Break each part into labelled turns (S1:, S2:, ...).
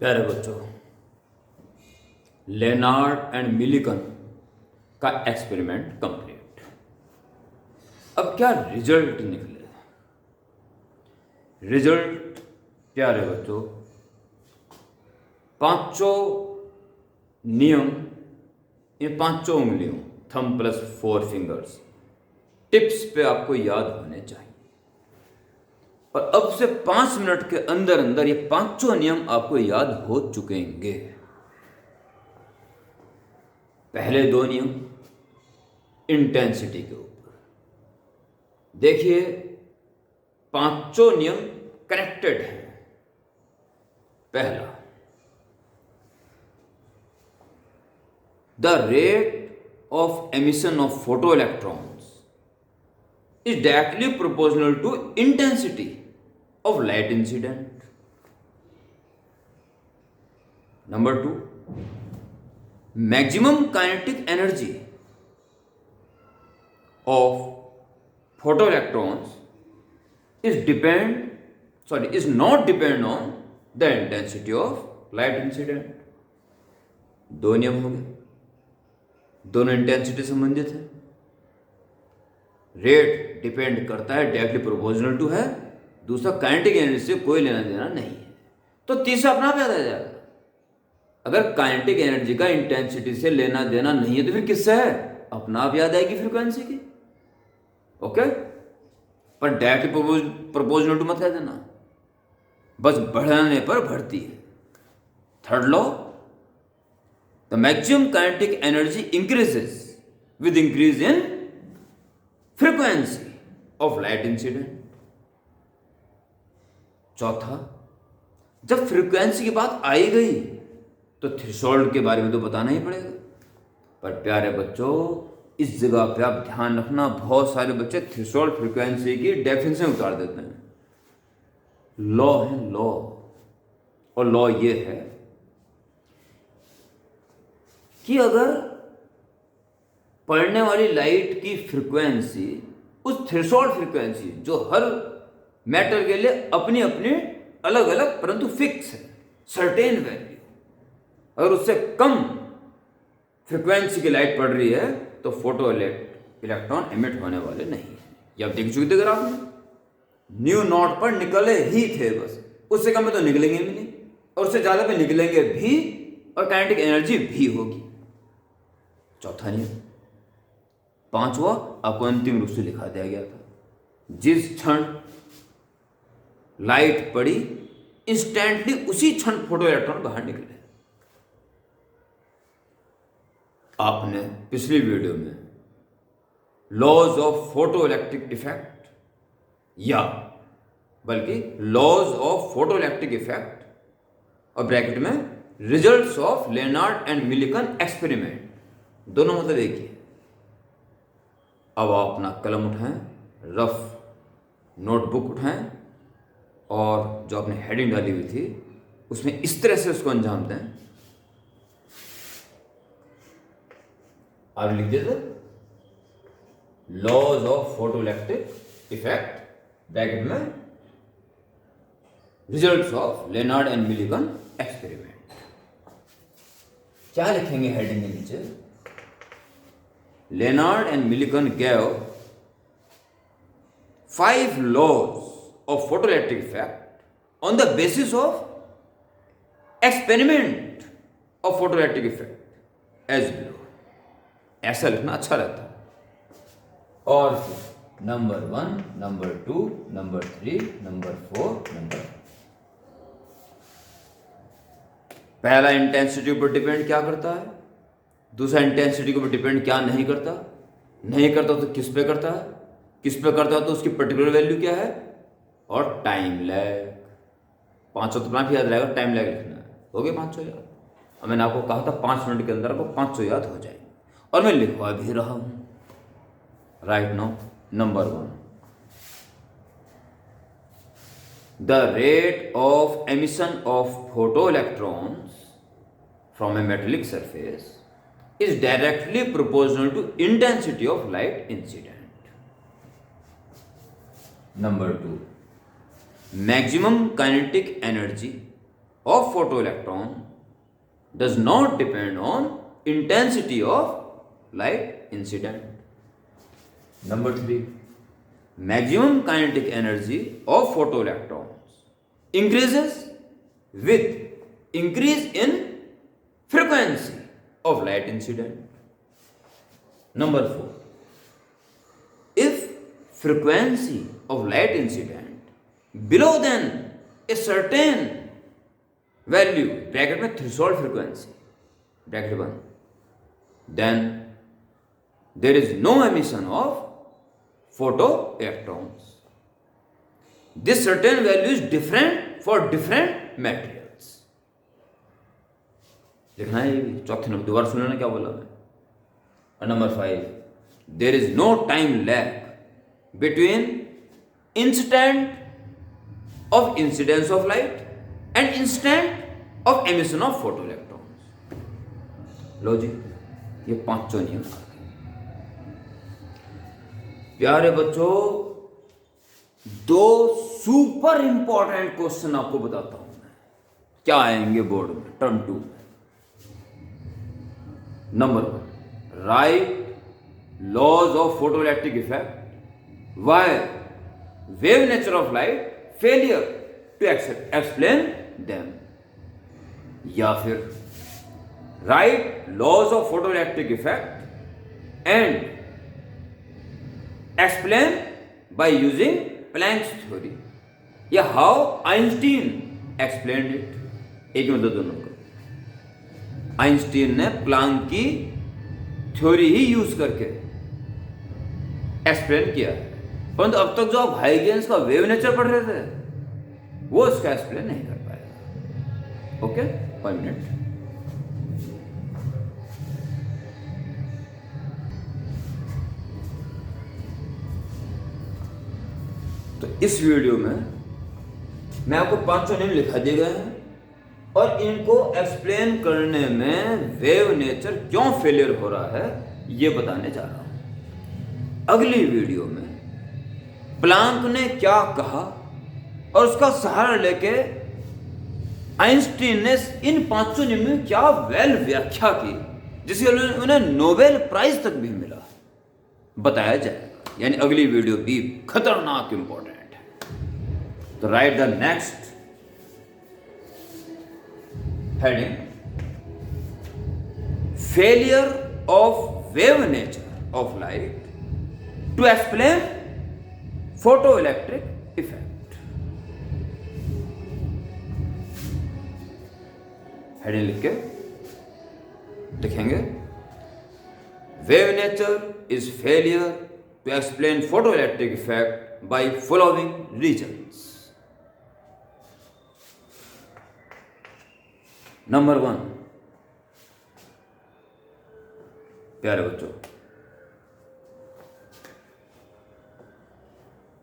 S1: प्यारे बच्चों, Lennard and Millikan का एक्सपेरिमेंट कंप्लीट। अब क्या रिजल्ट निकले? रिजल्ट प्यारे बच्चों, पांचों नियम, इन पांचों उंगलियों, थंब प्लस 4 फिंगर्स, टिप्स पे आपको याद होने चाहिए। और अब से 5 मिनट के अंदर अंदर ये पांचों नियम आपको याद हो चुकेंगे। पहले 2 नियम इंटेंसिटी के ऊपर। देखिए, पांचों नियम कनेक्टेड हैं। पहला, the rate of emission of photo electrons is directly proportional to intensity of light incident. Number 2, maximum kinetic energy of photoelectrons is not depend on the intensity of light incident. 2 नियम हो गए, दोनों intensity संबंधित है। Rate depend करता है, directly proportional to है। दूसरा, काइनेटिक एनर्जी से कोई लेना देना नहीं है। तो तीसरा अपना आप याद आ जाएगा। अगर काइनेटिक एनर्जी का इंटेंसिटी से लेना देना नहीं है तो फिर किससे है? अपना आप याद आएगी फ्रीक्वेंसी की। ओके, पर डायरेक्टली प्रोपोर्शनल टू मत कह देना, बस बढ़ाने पर बढ़ती है। Third law, the maximum kinetic energy increases with increase in frequency of light incident. चौथा, जब फ्रीक्वेंसी की बात आई गई तो थ्रेशोल्ड के बारे में तो बताना ही पड़ेगा। पर प्यारे बच्चों, इस जगह पे आप ध्यान रखना, बहुत सारे बच्चे थ्रेशोल्ड फ्रीक्वेंसी की डेफिनेशन उतार देते हैं। लॉ है लॉ, और लॉ ये है कि अगर पड़ने वाली लाइट की फ्रीक्वेंसी उस थ्रेशोल्ड फ्रीक्वेंसी जो हर मैटर के लिए अपनी अपनी अलग अलग परंतु फिक्स है, सर्टेन वैल्यू, अगर उससे कम फ्रीक्वेंसी की लाइट पड़ रही है तो फोटो इलेक्ट्रॉन एमिट होने वाले नहीं है। ये आप देख चुके थे ग्राफ में, न्यू नॉट पर निकले ही थे, बस उससे कम में तो निकलेंगे भी नहीं, और उससे ज्यादा पे निकलेंगे भी, और काइनेटिक एनर्जी भी होगी। चौथा नियम। पांचवा आपको अंतिम रूप से लिखा दिया गया था, जिस क्षण लाइट पड़ी इंस्टेंटली उसी क्षण फोटो इलेक्ट्रॉन बाहर निकले। आपने पिछली वीडियो में laws of photo electric effect, या बल्कि laws of photo electric effect और ब्रैकेट में results of Lenard and Millikan experiment, दोनों मतलब एक ही है। अब आप अपना कलम उठाएं, रफ नोटबुक उठाएं, और जो आपने हेडिंग डाली हुई थी उसमें इस तरह से उसको अंजाम दें। आप लिख देते laws of photoelectric effect, bracket में results of Lenard and Millikan experiment. क्या लिखेंगे हेडिंग के नीचे? Lenard and Millikan gave 5 laws of photoelectric effect on the basis of experiment of photoelectric effect as below। ऐसा लिखना अच्छा रहता है। और फिर number 1, number 2, number 3, number 4, number. पहला इंटेंसिटी पर डिपेंड क्या करता है, दूसरा इंटेंसिटी के ऊपर डिपेंड क्या नहीं करता, नहीं करता तो किस पे करता है, किस पे करता है तो उसकी पर्टिकुलर वैल्यू क्या है, और टाइम लैग। 500 तो अपना भी याद रहेगा, टाइम लैग लिखना है। हो गए 500 याद। और मैंने आपको कहा था 5 मिनट के अंदर आपको 500 याद हो जाएंगे, और मैं लिखवा भी रहा हूं। Right now, number 1, the rate of emission of photo electrons from A metallic surface is directly proportional to intensity of light incident. Number 2, maximum kinetic energy of photoelectron does not depend on intensity of light incident. Number 3, maximum kinetic energy of photoelectrons increases with increase in frequency of light incident. Number 4, if frequency of light incident below than a certain value, bracket में threshold frequency, bracket 1, then there is no emission of photoelectrons. This certain value is different for different materials. लिखना है ये भी, चौथे number दोबारा सुनना क्या बोला मैं. और number 5, there is no time lag between instant of incidence of light and instant of emission of photoelectrons. लो जी, ये पांचों नियम आ गए. प्यारे बच्चों, 2 सुपर इंपॉर्टेंट क्वेश्चन आपको बताता हूं मैं, क्या आएंगे बोर्ड में टर्म 2 में. Number 1, right laws of photoelectric effect, why wave nature of light failure to explain them. या फिर write laws of photoelectric effect and explain by using Planck's theory, या how Einstein explained it. एक मतलब दोनों का. Einstein ने Planck की theory ही use करके एक्सप्लेन किया है, परंतु अब तक जो आप हाइगेंस का वेव नेचर पढ़ रहे थे वो इसका एक्सप्लेन नहीं कर पाएगा. Okay, 1 minute. तो इस वीडियो में मैं आपको 5 नियम लिखा दिए गए हैं और इनको एक्सप्लेन करने में वेव नेचर क्यों फेलियर हो रहा है ये बताने जा रहा हूं. अगली वीडियो में प्लांक ने क्या कहा और उसका सहारा लेके आइंस्टीन ने इन 5 नियमों में क्या वेल व्याख्या की जिसके लिए उन्हें नोबेल प्राइज तक भी मिला, बताया जाएगा. यानी अगली वीडियो भी खतरनाक इंपॉर्टेंट है. तो right the next heading, failure of wave nature of light to explain photoelectric effect. heading लिख के लिखेंगे, wave nature is failure to explain photoelectric effect by following reasons. Number 1, प्यारे बच्चों,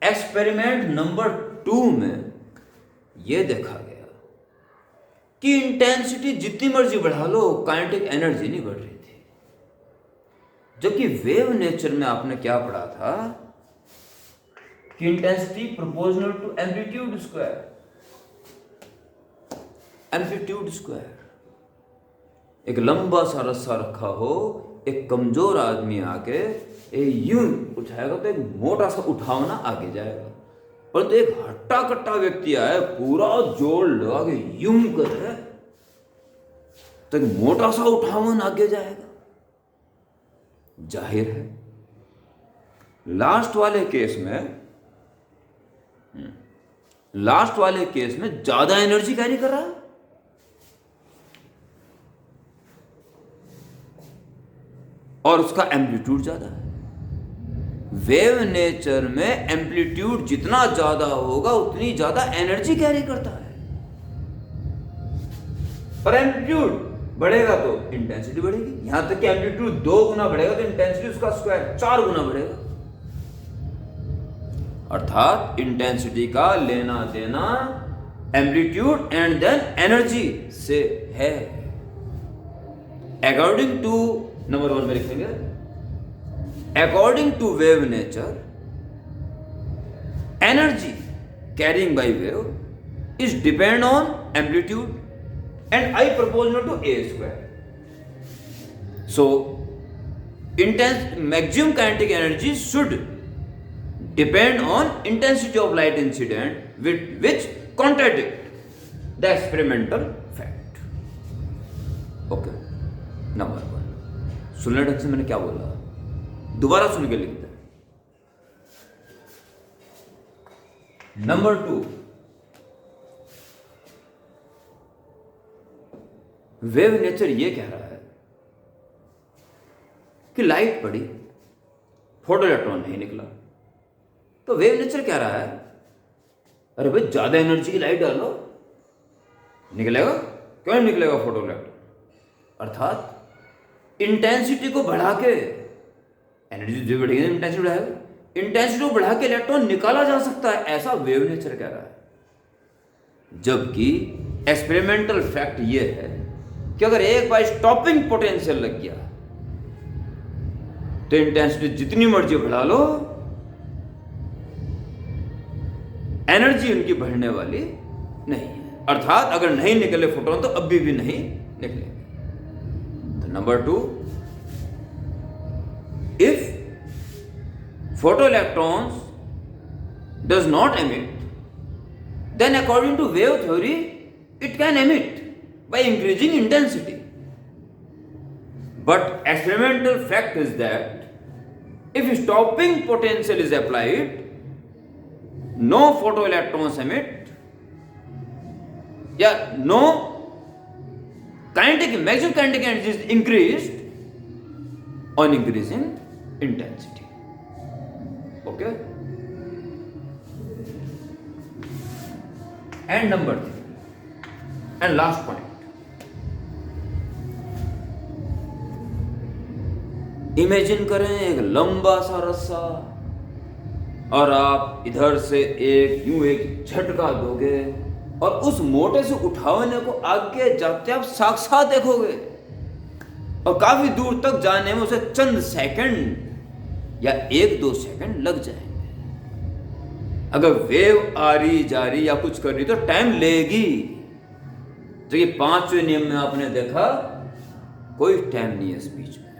S1: एक्सपेरिमेंट नंबर 2 में यह देखा गया कि इंटेंसिटी जितनी मर्जी बढ़ा लो काइनेटिक एनर्जी नहीं बढ़ रही थी. जबकि वेव नेचर में आपने क्या पढ़ा था कि intensity proportional to amplitude square. Amplitude square, एक लंबा सा रस्सा रखा हो, एक कमजोर आदमी आके यूं उठाएगा तो एक मोटा सा उठावना आगे जाएगा, परंतु एक हट्टा कट्टा व्यक्ति आए पूरा जोर लगा के यूं करे तो एक मोटा सा उठावन आगे जाएगा. जाहिर है लास्ट वाले केस में ज्यादा एनर्जी कैरी कर रहा है और उसका एम्पलीट्यूड ज्यादा है. वेव नेचर में एम्पलीट्यूड जितना ज्यादा होगा उतनी ज्यादा एनर्जी कैरी करता है, पर एम्पलीट्यूड बढ़ेगा तो इंटेंसिटी बढ़ेगी. यहां तक कि एम्पलीट्यूड 2 गुना बढ़ेगा तो इंटेंसिटी उसका स्क्वायर 4 गुना बढ़ेगा. अर्थात इंटेंसिटी का लेना देना एम्पलीट्यूड एंड देन एनर्जी से है. अकॉर्डिंग टू नंबर 1 में लिखेंगे, according to wave nature energy carrying by wave is depend on amplitude and I proportional to a square. So maximum kinetic energy should depend on intensity of light incident which contradict the experimental fact. Okay, number 1 सुनने ढंग से मैंने क्या बोला, दोबारा सुन के लिखते हैं. नंबर 2, वेव नेचर ये कह रहा है कि लाइट पड़ी, फोटो इलेक्ट्रॉन नहीं निकला. तो वेव नेचर कह रहा है अरे भाई ज्यादा एनर्जी की लाइट डालो, निकलेगा, क्यों नहीं निकलेगा फोटो इलेक्ट्रॉन. अर्थात इंटेंसिटी को बढ़ा के, एनर्जी जो बढ़ेगी इंटेंसिटी बढ़ाएगा, इंटेंसिटी को बढ़ा के इलेक्ट्रॉन निकाला जा सकता है, ऐसा वेव नेचर कह रहा है. जबकि एक्सपेरिमेंटल फैक्ट ये है कि अगर एक बार स्टॉपिंग पोटेंशियल लग गया तो इंटेंसिटी जितनी मर्जी बढ़ा लो, एनर्जी उनकी बढ़ने वाली नहीं है. अर्थात अगर नहीं निकले फोटोन तो अभी भी नहीं निकलेंगे. तो number 2, if photo electrons does not emit, then according to wave theory it can emit by increasing intensity. But experimental fact is that if stopping potential is applied, no photoelectrons emit, no maximum kinetic energy is increased on increasing intensity. Okay. And number 3 and last point, imagine करें एक लंबा सा रस्सा और आप इधर से एक झटका दोगे और उस मोटे से उठाने को आगे जाते आप साक्षात देखोगे और काफी दूर तक जाने में उसे चंद सेकंड या 1-2 सेकंड लग जाएंगे. अगर वेव आ रही जा रही या कुछ कर रही तो टाइम लेगी. तो ये 5वें नियम में आपने देखा कोई टाइम नहीं है स्पीच में,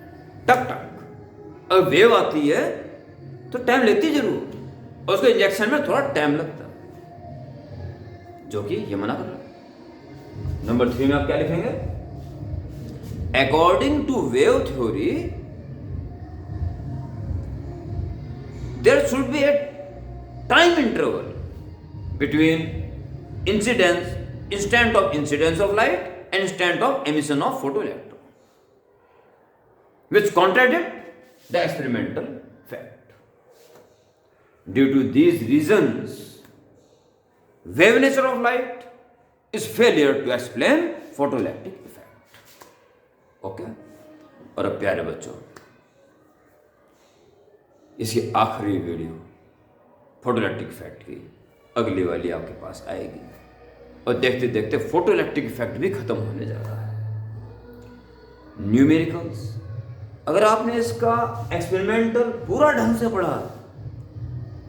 S1: टक टक. अगर वेव आती है तो टाइम लेती जरूर और उसके इंजेक्शन में थोड़ा टाइम लगता है, जो कि ये मना कर रहा है. नंबर 3 में आप क्या लिखेंगे? According to wave theory there should be a time interval between instant of incidence of light and instant of emission of photoelectron, which contradict the experimental fact. Due to these reasons, wave nature of light is failure to explain photoelectric effect. Okay? और अब प्यारे बच्चों, इसकी आखिरी video photo electric effect की अगली वाली आपके पास आएगी और देखते देखते फोटो इलेक्ट्रिक इफेक्ट भी खत्म होने जा रहा है. न्यूमेरिकल्स, अगर आपने इसका एक्सपेरिमेंटल पूरा ढंग से पढ़ा,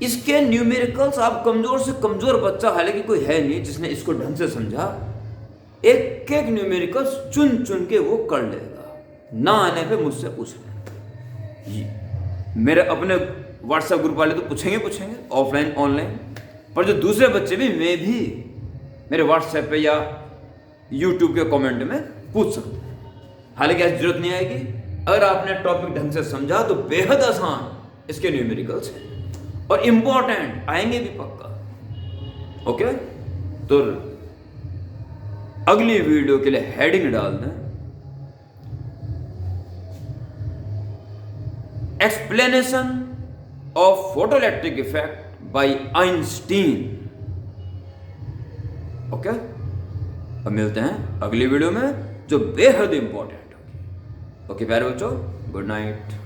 S1: इसके न्यूमेरिकल्स आप कमजोर से कमजोर बच्चा, हालांकि कोई है नहीं जिसने इसको ढंग से समझा, एक एक न्यूमेरिकल्स चुन चुन के वो कर लेगा. ना आने पे मुझसे पूछ लें. मेरे अपने व्हाट्सएप ग्रुप वाले तो पूछेंगे ऑफलाइन ऑनलाइन, पर जो दूसरे बच्चे भी मैं भी मेरे व्हाट्सएप पे या यूट्यूब के कमेंट में पूछ सकते हैं. हालांकि ऐसी जरूरत नहीं आएगी. अगर आपने टॉपिक ढंग से समझा तो बेहद आसान इसके न्यूमेरिकल्स हैं और इंपॉर्टेंट आएंगे भी पक्का. ओके, तो अगली वीडियो के लिए हेडिंग डाल दें, explanation of photoelectric effect by Einstein. Okay, अब मिलते हैं अगली वीडियो में जो बेहद इंपॉर्टेंट होगी. ओके प्यारे बच्चों, गुड नाइट.